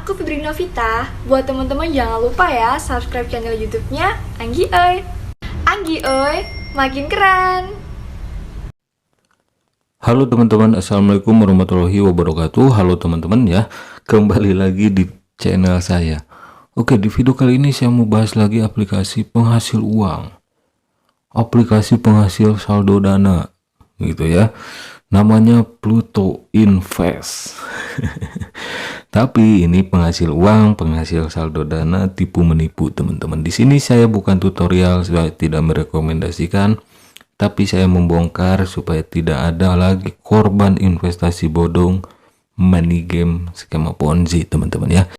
aku Fitri Novita. Buat teman-teman jangan lupa ya subscribe channel YouTube-nya Anggi Oi. Anggi Oi, makin keren. Halo teman-teman, assalamualaikum warahmatullahi wabarakatuh. Halo teman-teman ya, kembali lagi di channel saya. Oke, di video kali ini saya mau bahas lagi aplikasi penghasil uang, aplikasi penghasil saldo dana gitu ya. Namanya Pluto Invest. Tapi ini penghasil uang, penghasil saldo dana, tipu menipu teman-teman. Di sini saya bukan tutorial, saya tidak merekomendasikan, tapi saya membongkar supaya tidak ada lagi korban investasi bodong, money game, skema Ponzi teman-teman ya.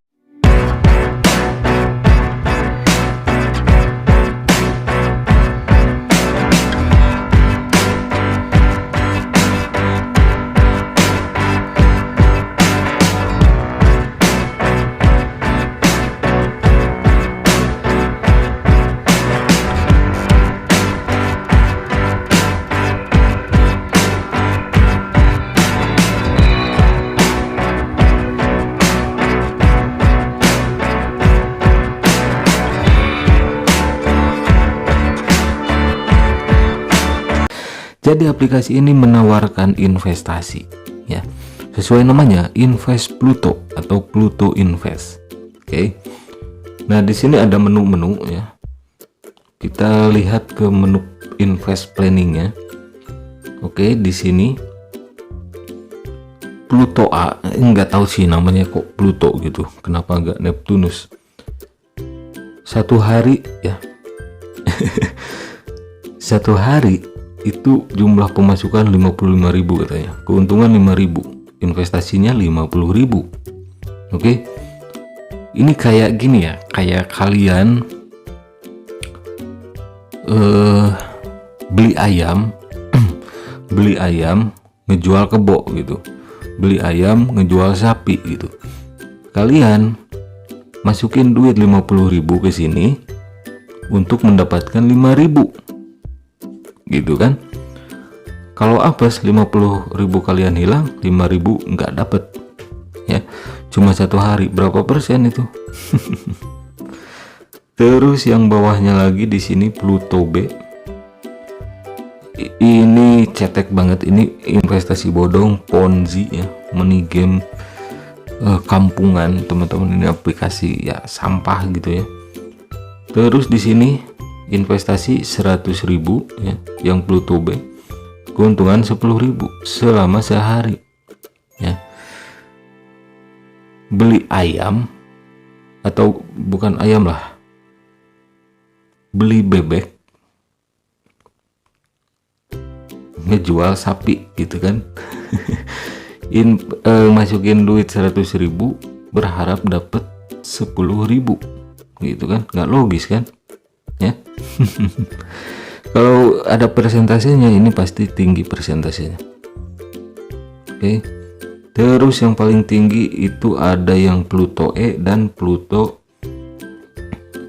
Jadi aplikasi ini menawarkan investasi ya. Sesuai namanya, Invest Pluto atau Pluto Invest. Oke. Nah, di sini ada menu-menu ya. Kita lihat ke menu invest planning ya. Oke, di sini Pluto A, enggak tahu sih namanya kok Pluto gitu. Kenapa enggak Neptunus? Satu hari ya. Satu hari itu jumlah pemasukan 55.000 katanya, keuntungan 5.000, investasinya 50.000. Oke, ini kayak gini ya, kayak kalian beli ayam beli ayam ngejual kebo gitu, beli ayam ngejual sapi gitu. Kalian masukin duit 50.000 ke sini untuk mendapatkan 5.000 gitu kan. Kalau apes 50.000 kalian hilang, 5.000 nggak dapet ya, cuma satu hari. Berapa persen itu? Terus yang bawahnya lagi di sini Pluto B, ini cetek banget, ini investasi bodong, Ponzi ya, money game, kampungan teman-teman. Ini aplikasi ya sampah gitu ya. Terus di sini investasi 100.000 ya, yang Pluto B, keuntungan 10.000 selama sehari ya. Beli ayam, atau bukan ayam lah, beli bebek, ngejual sapi gitu kan. Masukin duit 100.000 berharap dapat 10.000 gitu kan, nggak logis kan ya. Kalau ada persentasenya, ini pasti tinggi persentasenya. Oke. Terus yang paling tinggi itu ada yang Pluto E dan Pluto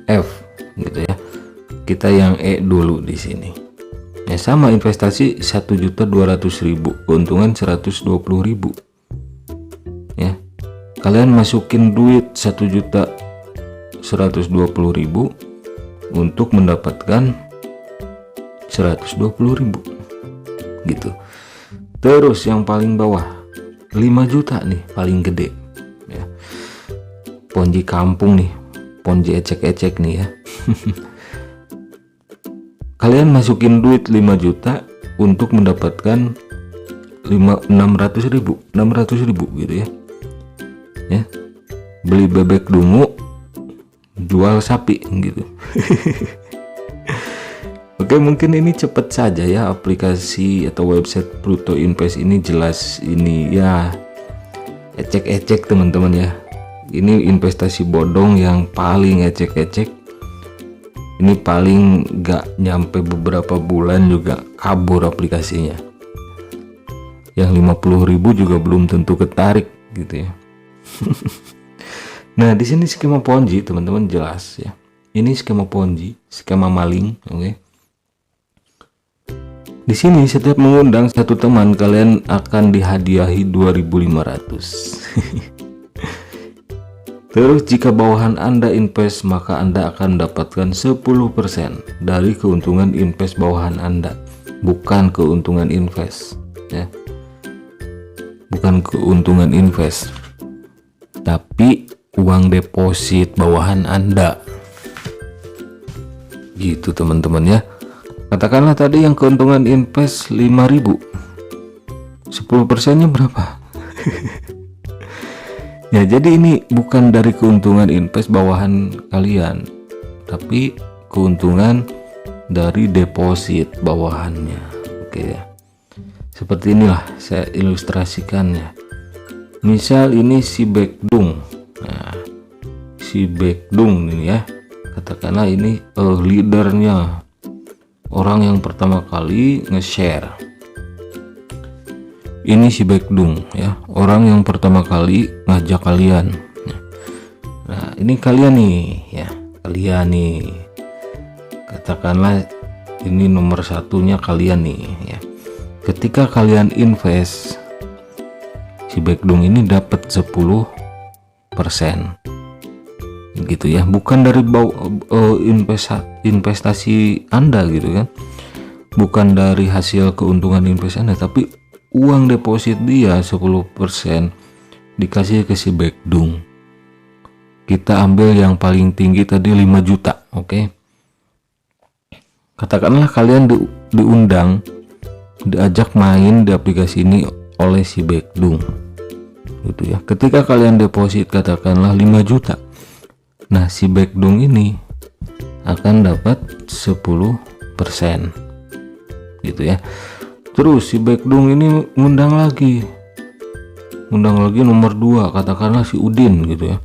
F gitu ya. Kita yang E dulu di sini ya. Sama investasi 1.200.000, keuntungan 120.000 ya. Kalian masukin duit 1.120.000 untuk mendapatkan 120.000 gitu. Terus yang paling bawah 5 juta nih, paling gede ya. Ponzi kampung nih, Ponzi ecek-ecek nih ya. Kalian masukin duit 5 juta untuk mendapatkan 600.000 gitu ya. Ya. Beli bebek dungu, jual sapi gitu. Oke, mungkin ini cepet saja ya. Aplikasi atau website Pluto Invest ini jelas ini ya ecek-ecek teman-teman ya. Ini investasi bodong yang paling ecek-ecek. Ini paling gak nyampe beberapa bulan juga kabur aplikasinya. Yang 50.000 juga belum tentu ketarik gitu ya. Nah, di sini skema Ponzi teman-teman jelas ya. Ini skema Ponzi, skema maling, oke. Di sini setiap mengundang satu teman kalian akan dihadiahi 2.500. Terus jika bawahan Anda invest, maka Anda akan mendapatkan 10% dari keuntungan invest bawahan Anda, bukan keuntungan invest ya. Bukan keuntungan invest, tapi uang deposit bawahan Anda. Gitu teman-teman ya. Katakanlah tadi yang keuntungan invest 5.000, 10%-nya berapa? Ya, jadi ini bukan dari keuntungan invest bawahan kalian, tapi keuntungan dari deposit bawahannya. Oke ya. Seperti inilah saya ilustrasikannya. Misal ini si Baekdung. Nah, si Baekdung ini ya. Katakanlah ini leadernya, orang yang pertama kali nge-share. Ini si Baekdung ya, orang yang pertama kali ngajak kalian. Nah, ini kalian nih ya, kalian nih. Katakanlah ini nomor satunya kalian nih ya. Ketika kalian invest, si Baekdung ini dapat 10% gitu ya, bukan dari investasi Anda gitu kan, bukan dari hasil keuntungan investasi Anda, tapi uang deposit dia 10% dikasih ke si Baekdung. Kita ambil yang paling tinggi tadi 5 juta, oke? Katakanlah kalian diundang, diajak main di aplikasi ini oleh si Baekdung gitu ya. Ketika kalian deposit katakanlah 5 juta, nah si Baekdung ini akan dapat 10% gitu ya. Terus si Baekdung ini ngundang lagi nomor 2, katakanlah si Udin gitu ya.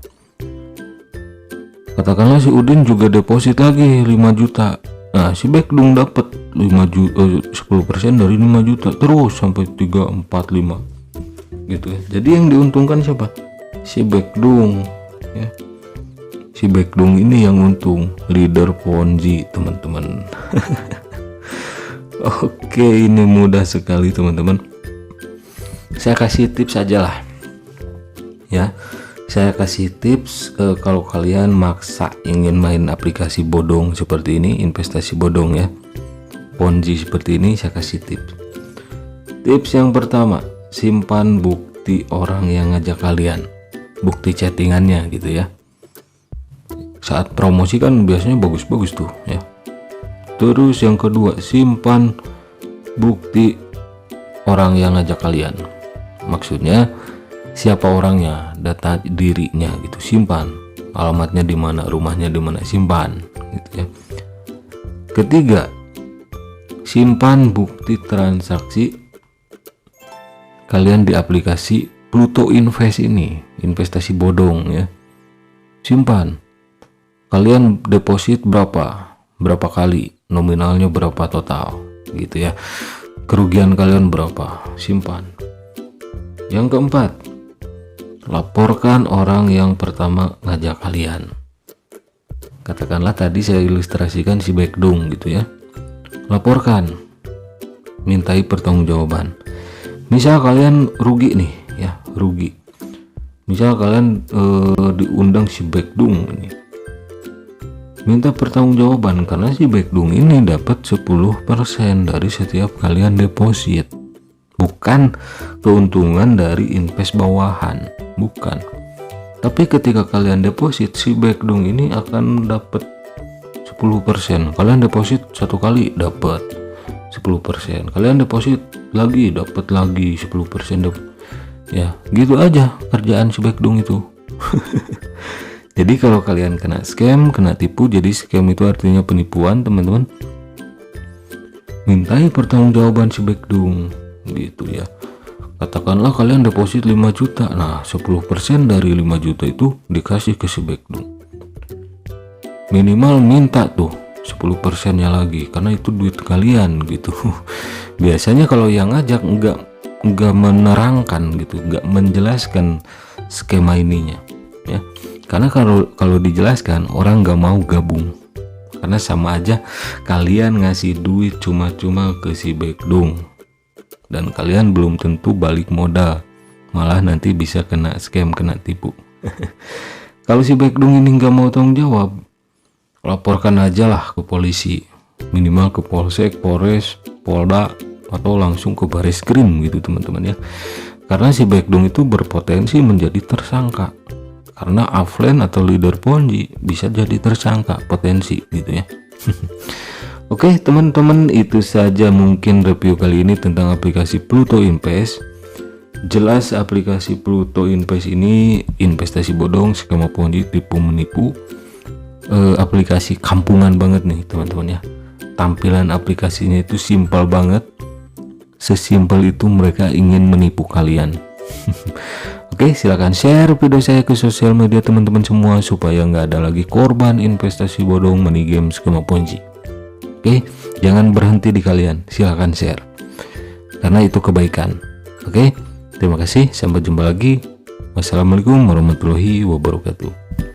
Katakanlah si Udin juga deposit lagi 5 juta. Nah si Baekdung dapat 10% dari 5 juta terus sampai 3, 4, 5 gitu ya. Jadi yang diuntungkan siapa? Si Baekdung ya. Si Baekdung ini yang untung, leader Ponzi teman-teman. Oke, ini mudah sekali teman-teman. Saya kasih tips aja lah ya. Saya kasih tips kalau kalian maksa ingin main aplikasi bodong seperti ini, investasi bodong ya, Ponzi seperti ini, saya kasih tips. Tips yang pertama, simpan bukti orang yang ngajak kalian, bukti chattingannya gitu ya. Saat promosi kan biasanya bagus-bagus tuh ya. Terus yang kedua, simpan bukti orang yang ngajak kalian. Maksudnya siapa orangnya, data dirinya gitu, simpan. Alamatnya di mana, rumahnya di mana, simpan gitu ya. Ketiga, simpan bukti transaksi kalian di aplikasi Pluto Invest ini, investasi bodong ya. Simpan. Kalian deposit berapa kali, nominalnya berapa total gitu ya, kerugian kalian berapa, simpan. Yang keempat, laporkan orang yang pertama ngajak kalian. Katakanlah tadi saya ilustrasikan si Baekdung gitu ya, laporkan, mintai pertanggungjawaban. Misal kalian rugi nih ya, rugi, misal kalian diundang si Baekdung ini, minta pertanggungjawaban karena si Baekdung ini dapat 10% dari setiap kalian deposit, bukan keuntungan dari invest bawahan, bukan. Tapi ketika kalian deposit, si Baekdung ini akan dapat 10%. Kalian deposit satu kali dapat 10%, kalian deposit lagi dapat lagi 10%. Ya gitu aja kerjaan si Baekdung itu. Jadi kalau kalian kena scam, kena tipu, jadi scam itu artinya penipuan teman-teman, mintai pertanggungjawaban si Baekdung gitu ya. Katakanlah kalian deposit 5 juta, nah 10% dari 5 juta itu dikasih ke si Baekdung. Minimal minta tuh 10% nya lagi, karena itu duit kalian gitu. Biasanya kalau yang ngajak enggak menerangkan gitu, enggak menjelaskan skema ininya ya. Karena kalau dijelaskan orang nggak mau gabung, karena sama aja kalian ngasih duit cuma-cuma ke si Baekdung dan kalian belum tentu balik modal, malah nanti bisa kena scam, kena tipu. Kalau si Baekdung ini nggak mau tanggung jawab, laporkan aja lah ke polisi, minimal ke polsek, polres, polda, atau langsung ke Bareskrim gitu teman-teman ya. Karena si Baekdung itu berpotensi menjadi tersangka, karena offline atau leader Ponzi bisa jadi tersangka, potensi gitu ya. Oke teman-teman, itu saja mungkin review kali ini tentang aplikasi Pluto Invest. Jelas aplikasi Pluto Invest ini investasi bodong, skema Ponzi, tipu menipu, aplikasi kampungan banget nih teman-teman ya. Tampilan aplikasinya itu simpel banget, sesimpel itu mereka ingin menipu kalian. Oke, silakan share video saya ke sosial media teman-teman semua supaya nggak ada lagi korban investasi bodong, money game, skema Ponzi. Oke, jangan berhenti di kalian, silakan share karena itu kebaikan. Oke, terima kasih, sampai jumpa lagi. Wassalamualaikum warahmatullahi wabarakatuh.